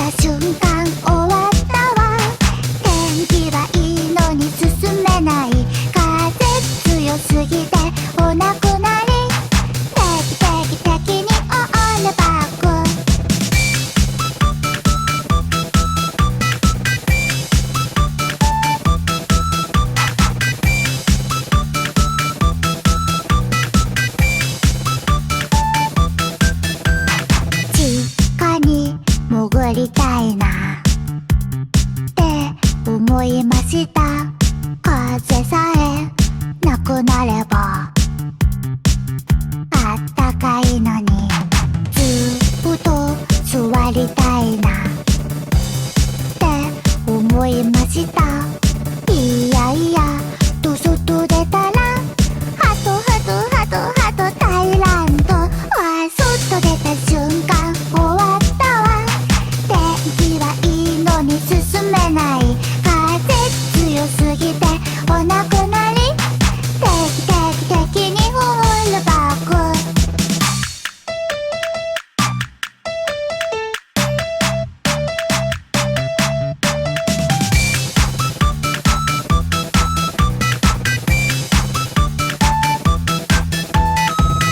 た瞬間終わったわ。天気はいいのに進めない。風強すぎてお亡くなり。テキテキにオールバック。地下に潜りたいなって思いました。風さえなくなればあったかいのに、ずっと座りたいなって思いました。いやいやと外出たらハトハトハトハトタイランド。外出た瞬間終わったわ。天気はいいのに進めない。風強すぎてお亡くなり。テキテキにオールバック。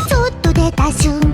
外出た瞬